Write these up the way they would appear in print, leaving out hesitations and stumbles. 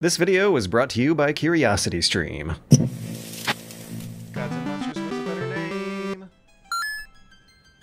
This video was brought to you by CuriosityStream. Gods and Monsters was a better name.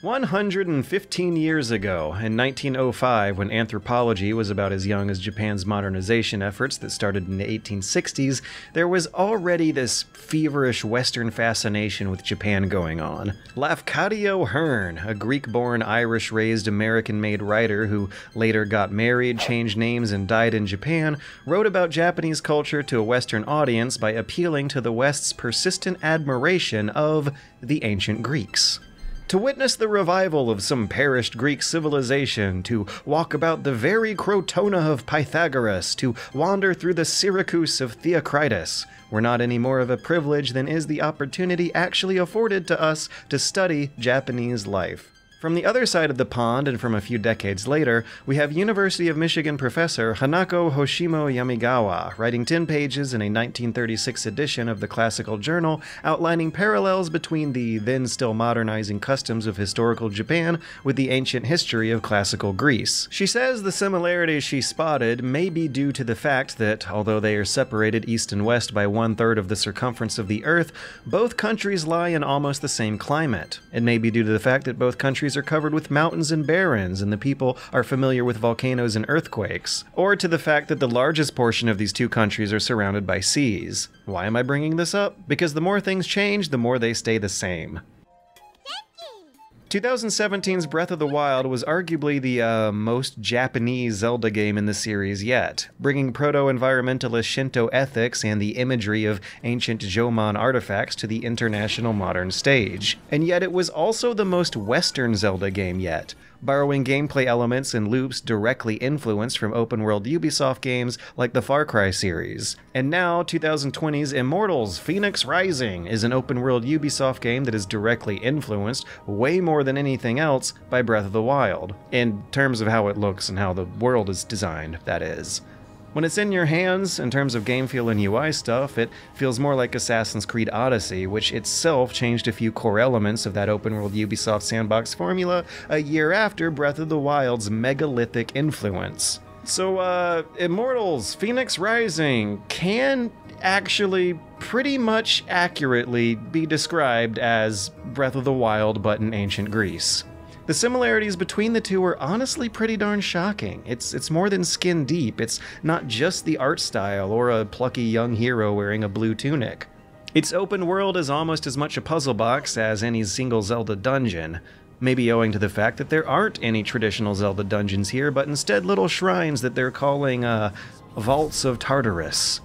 115 years ago, in 1905, when anthropology was about as young as Japan's modernization efforts that started in the 1860s, there was already this feverish Western fascination with Japan going on. Lafcadio Hearn, a Greek-born, Irish-raised, American-made writer who later got married, changed names, and died in Japan, wrote about Japanese culture to a Western audience by appealing to the West's persistent admiration of the ancient Greeks. To witness the revival of some perished Greek civilization, to walk about the very Crotona of Pythagoras, to wander through the Syracuse of Theocritus, were not any more of a privilege than is the opportunity actually afforded to us to study Japanese life. From the other side of the pond, and from a few decades later, we have University of Michigan professor Hanako Hoshimo Yamigawa writing 10 pages in a 1936 edition of the Classical Journal outlining parallels between the then-still modernizing customs of historical Japan with the ancient history of classical Greece. She says the similarities she spotted may be due to the fact that, although they are separated east and west by 1/3 of the circumference of the Earth, both countries lie in almost the same climate. It may be due to the fact that both countries are covered with mountains and barrens, and the people are familiar with volcanoes and earthquakes, or to the fact that the largest portion of these two countries are surrounded by seas. Why am I bringing this up? Because the more things change, the more they stay the same. 2017's Breath of the Wild was arguably the most Japanese Zelda game in the series yet, bringing proto-environmentalist Shinto ethics and the imagery of ancient Jomon artifacts to the international modern stage. And yet it was also the most Western Zelda game yet, borrowing gameplay elements and loops directly influenced from open-world Ubisoft games like the Far Cry series. And now, 2020's Immortals Fenyx Rising is an open-world Ubisoft game that is directly influenced, way more than anything else, by Breath of the Wild, in terms of how it looks and how the world is designed, that is. When it's in your hands, in terms of game feel and UI stuff, it feels more like Assassin's Creed Odyssey, which itself changed a few core elements of that open-world Ubisoft sandbox formula a year after Breath of the Wild's megalithic influence. So, Immortals Fenyx Rising can actually pretty much accurately be described as Breath of the Wild but in ancient Greece. The similarities between the two are honestly pretty darn shocking. It's more than skin deep. It's not just the art style or a plucky young hero wearing a blue tunic. Its open world is almost as much a puzzle box as any single Zelda dungeon, maybe owing to the fact that there aren't any traditional Zelda dungeons here, but instead little shrines that they're calling, Vaults of Tartarus.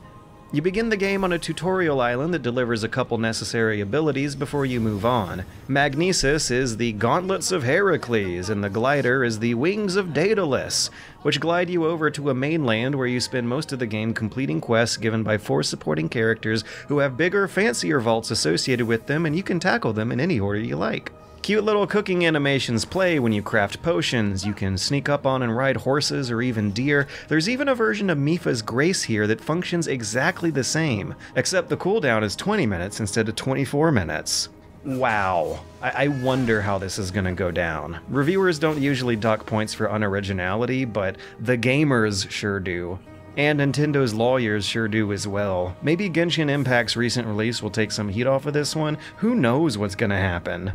You begin the game on a tutorial island that delivers a couple necessary abilities before you move on. Magnesis is the Gauntlets of Heracles, and the glider is the Wings of Daedalus, which glide you over to a mainland where you spend most of the game completing quests given by 4 supporting characters who have bigger, fancier vaults associated with them, and you can tackle them in any order you like. Cute little cooking animations play when you craft potions, you can sneak up on and ride horses or even deer. There's even a version of Mipha's Grace here that functions exactly the same, except the cooldown is 20 minutes instead of 24 minutes. Wow. I wonder how this is gonna go down. Reviewers don't usually dock points for unoriginality, but the gamers sure do. And Nintendo's lawyers sure do as well. Maybe Genshin Impact's recent release will take some heat off of this one. Who knows what's gonna happen?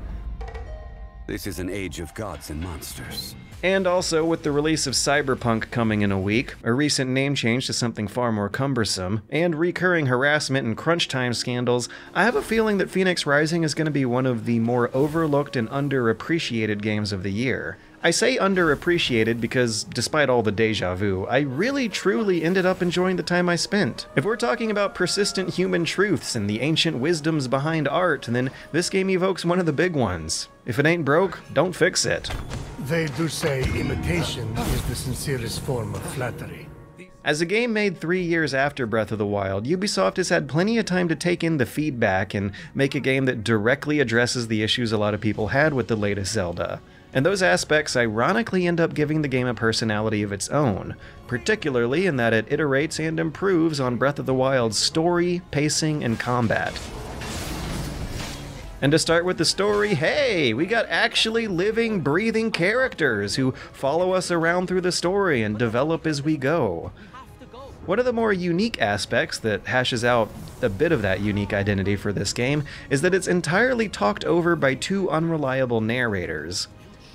This is an age of gods and monsters. And also, with the release of Cyberpunk coming in a week, a recent name change to something far more cumbersome, and recurring harassment and crunch time scandals, I have a feeling that Fenyx Rising is going to be one of the more overlooked and underappreciated games of the year. I say underappreciated because, despite all the deja vu, I really truly ended up enjoying the time I spent. If we're talking about persistent human truths and the ancient wisdoms behind art, then this game evokes one of the big ones. If it ain't broke, don't fix it. They do say imitation is the sincerest form of flattery. As a game made 3 years after Breath of the Wild, Ubisoft has had plenty of time to take in the feedback and make a game that directly addresses the issues a lot of people had with the latest Zelda. And those aspects ironically end up giving the game a personality of its own, particularly in that it iterates and improves on Breath of the Wild's story, pacing, and combat. And to start with the story, hey, we got actually living, breathing characters who follow us around through the story and develop as we go. One of the more unique aspects that hashes out a bit of that unique identity for this game is that it's entirely talked over by two unreliable narrators.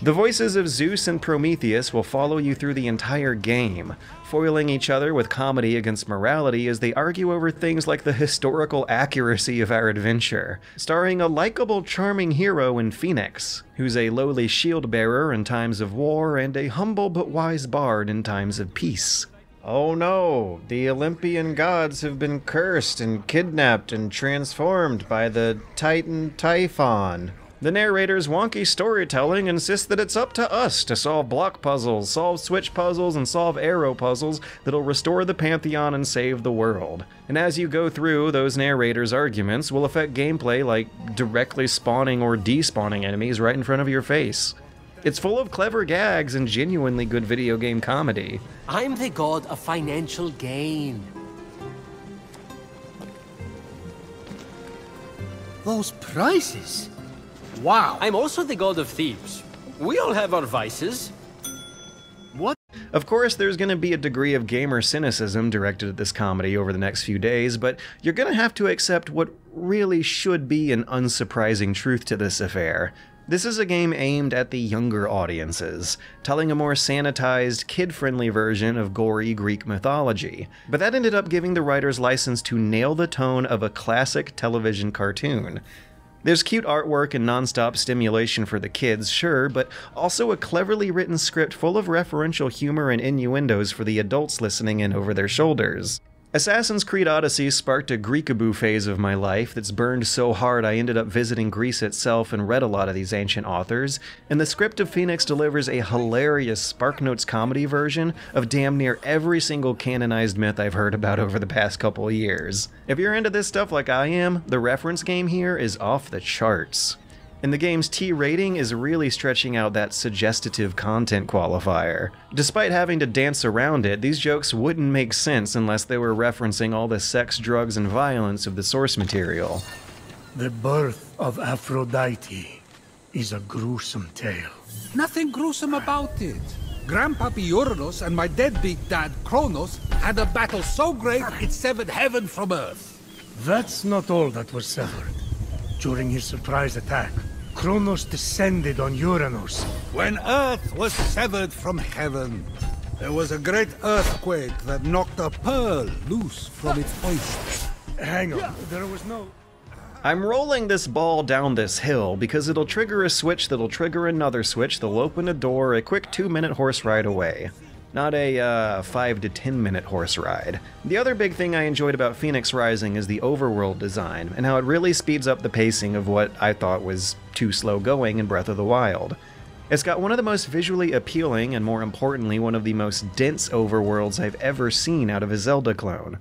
The voices of Zeus and Prometheus will follow you through the entire game, foiling each other with comedy against morality as they argue over things like the historical accuracy of our adventure, starring a likable, charming hero in Fenyx, who's a lowly shield-bearer in times of war and a humble but wise bard in times of peace. Oh no, the Olympian gods have been cursed and kidnapped and transformed by the Titan Typhon. The narrator's wonky storytelling insists that it's up to us to solve block puzzles, solve switch puzzles, and solve arrow puzzles that'll restore the Pantheon and save the world. And as you go through, those narrators' arguments will affect gameplay like directly spawning or despawning enemies right in front of your face. It's full of clever gags and genuinely good video game comedy. I'm the god of financial gain. Those prices! Wow! I'm also the god of thieves. We all have our vices. What? Of course, there's going to be a degree of gamer cynicism directed at this comedy over the next few days, but you're going to have to accept what really should be an unsurprising truth to this affair. This is a game aimed at the younger audiences, telling a more sanitized, kid-friendly version of gory Greek mythology. But that ended up giving the writers license to nail the tone of a classic television cartoon. There's cute artwork and non-stop stimulation for the kids, sure, but also a cleverly written script full of referential humor and innuendos for the adults listening in over their shoulders. Assassin's Creed Odyssey sparked a Greekaboo phase of my life that's burned so hard I ended up visiting Greece itself and read a lot of these ancient authors, and the script of Fenyx delivers a hilarious SparkNotes comedy version of damn near every single canonized myth I've heard about over the past couple of years. If you're into this stuff like I am, the reference game here is off the charts. And the game's T rating is really stretching out that suggestive content qualifier. Despite having to dance around it, these jokes wouldn't make sense unless they were referencing all the sex, drugs, and violence of the source material. The birth of Aphrodite is a gruesome tale. Nothing gruesome about it. Grandpappy Uranus and my deadbeat dad Kronos had a battle so great it severed heaven from earth. That's not all that was severed. During his surprise attack, Kronos descended on Uranus. When earth was severed from heaven, there was a great earthquake that knocked a pearl loose from its hoist. Hang on, there was no... I'm rolling this ball down this hill because it'll trigger a switch that'll trigger another switch that'll open a door a quick 2-minute horse ride away. Not a 5 to 10 minute horse ride. The other big thing I enjoyed about Fenyx Rising is the overworld design, and how it really speeds up the pacing of what I thought was too slow going in Breath of the Wild. It's got one of the most visually appealing, and more importantly, one of the most dense overworlds I've ever seen out of a Zelda clone.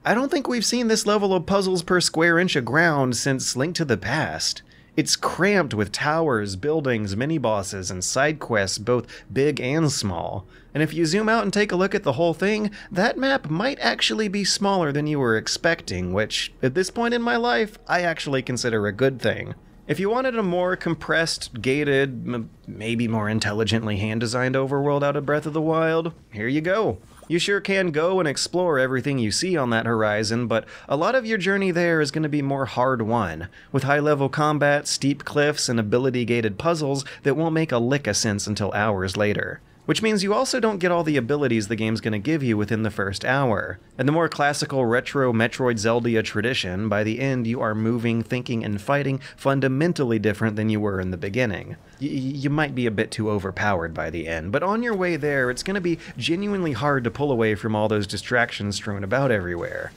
I don't think we've seen this level of puzzles per square inch of ground since Link to the Past. It's cramped with towers, buildings, mini-bosses, and side quests, both big and small. And if you zoom out and take a look at the whole thing, that map might actually be smaller than you were expecting, which, at this point in my life, I actually consider a good thing. If you wanted a more compressed, gated, maybe more intelligently hand-designed overworld out of Breath of the Wild, here you go. You sure can go and explore everything you see on that horizon, but a lot of your journey there is going to be more hard-won, with high-level combat, steep cliffs, and ability-gated puzzles that won't make a lick of sense until hours later. Which means you also don't get all the abilities the game's going to give you within the first hour. In the more classical retro Metroid Zelda tradition, by the end you are moving, thinking, and fighting fundamentally different than you were in the beginning. You might be a bit too overpowered by the end, but on your way there it's going to be genuinely hard to pull away from all those distractions strewn about everywhere.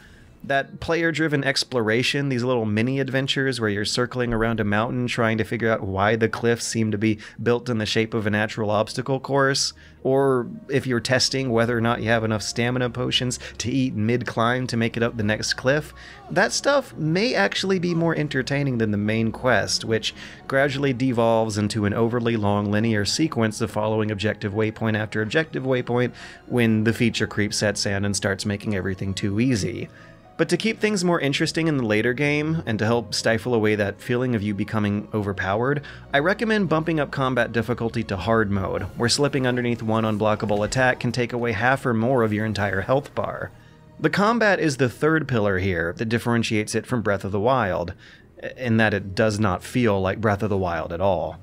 That player-driven exploration, these little mini-adventures where you're circling around a mountain trying to figure out why the cliffs seem to be built in the shape of a natural obstacle course, or if you're testing whether or not you have enough stamina potions to eat mid-climb to make it up the next cliff, that stuff may actually be more entertaining than the main quest, which gradually devolves into an overly long linear sequence of following objective waypoint after objective waypoint when the feature creep sets in and starts making everything too easy. But to keep things more interesting in the later game, and to help stifle away that feeling of you becoming overpowered, I recommend bumping up combat difficulty to hard mode, where slipping underneath one unblockable attack can take away half or more of your entire health bar. The combat is the third pillar here that differentiates it from Breath of the Wild, in that it does not feel like Breath of the Wild at all.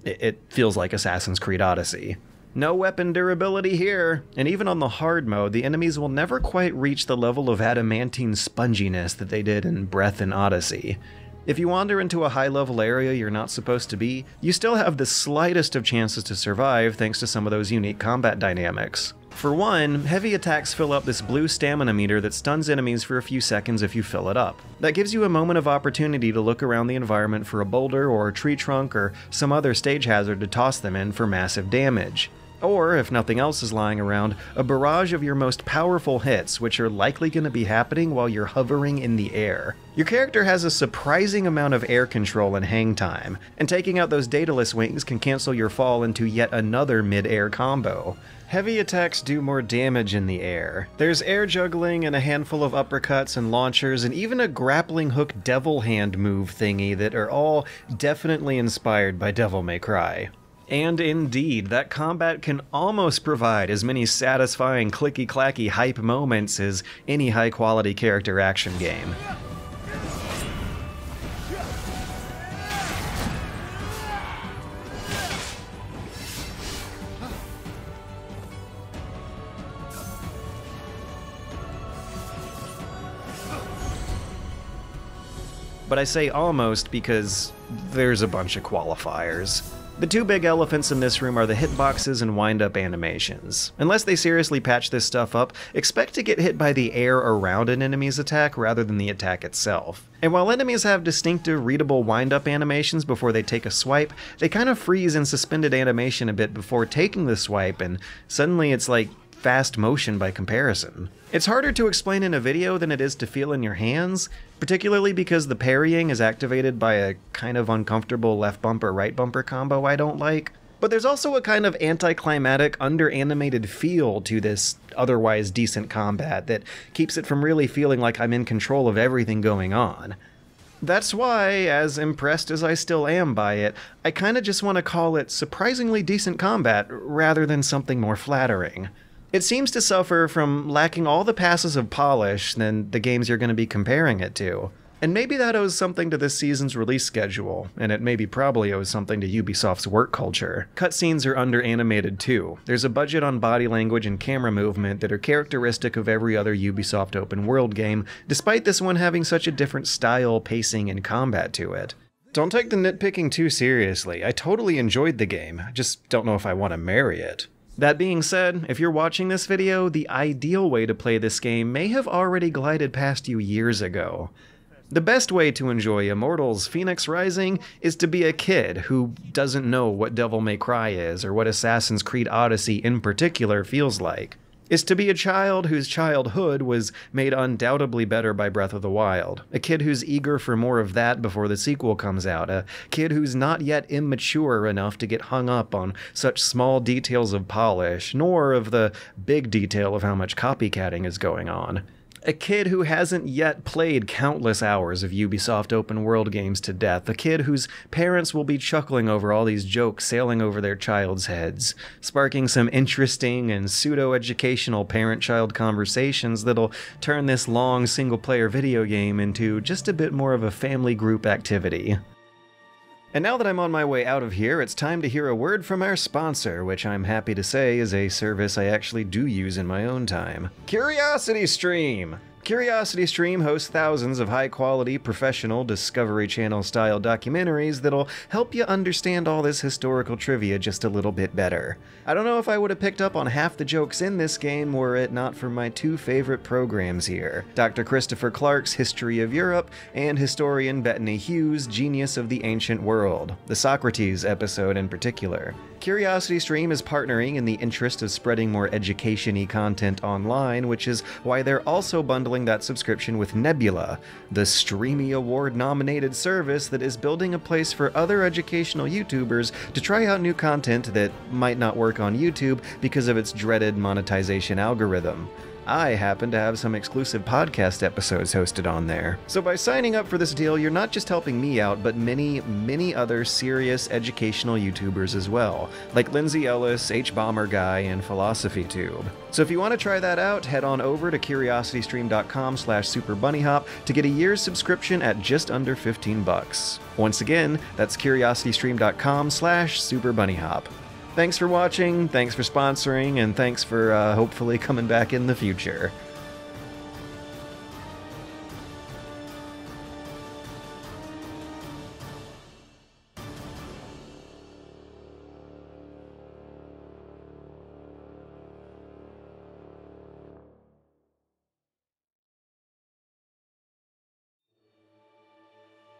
It feels like Assassin's Creed Odyssey. No weapon durability here, and even on the hard mode, the enemies will never quite reach the level of adamantine sponginess that they did in Breath and Odyssey. If you wander into a high-level area you're not supposed to be, you still have the slightest of chances to survive thanks to some of those unique combat dynamics. For one, heavy attacks fill up this blue stamina meter that stuns enemies for a few seconds if you fill it up. That gives you a moment of opportunity to look around the environment for a boulder or a tree trunk or some other stage hazard to toss them in for massive damage. Or, if nothing else is lying around, a barrage of your most powerful hits, which are likely going to be happening while you're hovering in the air. Your character has a surprising amount of air control and hang time, and taking out those Daedalus wings can cancel your fall into yet another mid-air combo. Heavy attacks do more damage in the air. There's air juggling and a handful of uppercuts and launchers and even a grappling hook devil hand move thingy that are all definitely inspired by Devil May Cry. And indeed, that combat can almost provide as many satisfying clicky-clacky hype moments as any high-quality character action game. But I say almost because there's a bunch of qualifiers. The two big elephants in this room are the hitboxes and wind-up animations. Unless they seriously patch this stuff up, expect to get hit by the air around an enemy's attack rather than the attack itself. And while enemies have distinctive readable wind-up animations before they take a swipe, they kind of freeze in suspended animation a bit before taking the swipe, and suddenly it's like fast motion by comparison. It's harder to explain in a video than it is to feel in your hands, particularly because the parrying is activated by a kind of uncomfortable left bumper right bumper combo I don't like. But there's also a kind of anticlimactic, under-animated feel to this otherwise decent combat that keeps it from really feeling like I'm in control of everything going on. That's why, as impressed as I still am by it, I kinda just want to call it surprisingly decent combat rather than something more flattering. It seems to suffer from lacking all the passes of polish than the games you're going to be comparing it to. And maybe that owes something to this season's release schedule, and it maybe probably owes something to Ubisoft's work culture. Cutscenes are under-animated too. There's a budget on body language and camera movement that are characteristic of every other Ubisoft open world game, despite this one having such a different style, pacing, and combat to it. Don't take the nitpicking too seriously. I totally enjoyed the game, I just don't know if I want to marry it. That being said, if you're watching this video, the ideal way to play this game may have already glided past you years ago. The best way to enjoy Immortals Fenyx Rising is to be a kid who doesn't know what Devil May Cry is or what Assassin's Creed Odyssey in particular feels like. Is to be a child whose childhood was made undoubtedly better by Breath of the Wild. A kid who's eager for more of that before the sequel comes out. A kid who's not yet immature enough to get hung up on such small details of polish, nor of the big detail of how much copycatting is going on. A kid who hasn't yet played countless hours of Ubisoft open world games to death. A kid whose parents will be chuckling over all these jokes sailing over their child's heads, sparking some interesting and pseudo-educational parent-child conversations that'll turn this long single-player video game into just a bit more of a family group activity. And now that I'm on my way out of here, it's time to hear a word from our sponsor, which I'm happy to say is a service I actually do use in my own time. CuriosityStream! CuriosityStream hosts thousands of high-quality, professional Discovery Channel-style documentaries that'll help you understand all this historical trivia just a little bit better. I don't know if I would have picked up on half the jokes in this game were it not for my two favorite programs here, Dr. Christopher Clark's History of Europe and historian Bettany Hughes' Genius of the Ancient World, the Socrates episode in particular. CuriosityStream is partnering in the interest of spreading more education-y content online, which is why they're also bundling that subscription with Nebula, the Streamy Award-nominated service that is building a place for other educational YouTubers to try out new content that might not work on YouTube because of its dreaded monetization algorithm. I happen to have some exclusive podcast episodes hosted on there. So by signing up for this deal, you're not just helping me out, but many other serious educational YouTubers as well, like Lindsay Ellis, H-Bomber Guy, and Philosophy Tube. So if you want to try that out, head on over to curiositystream.com/superbunnyhop to get a year's subscription at just under $15. Once again, that's curiositystream.com/superbunnyhop. Thanks for watching, thanks for sponsoring, and thanks for hopefully coming back in the future.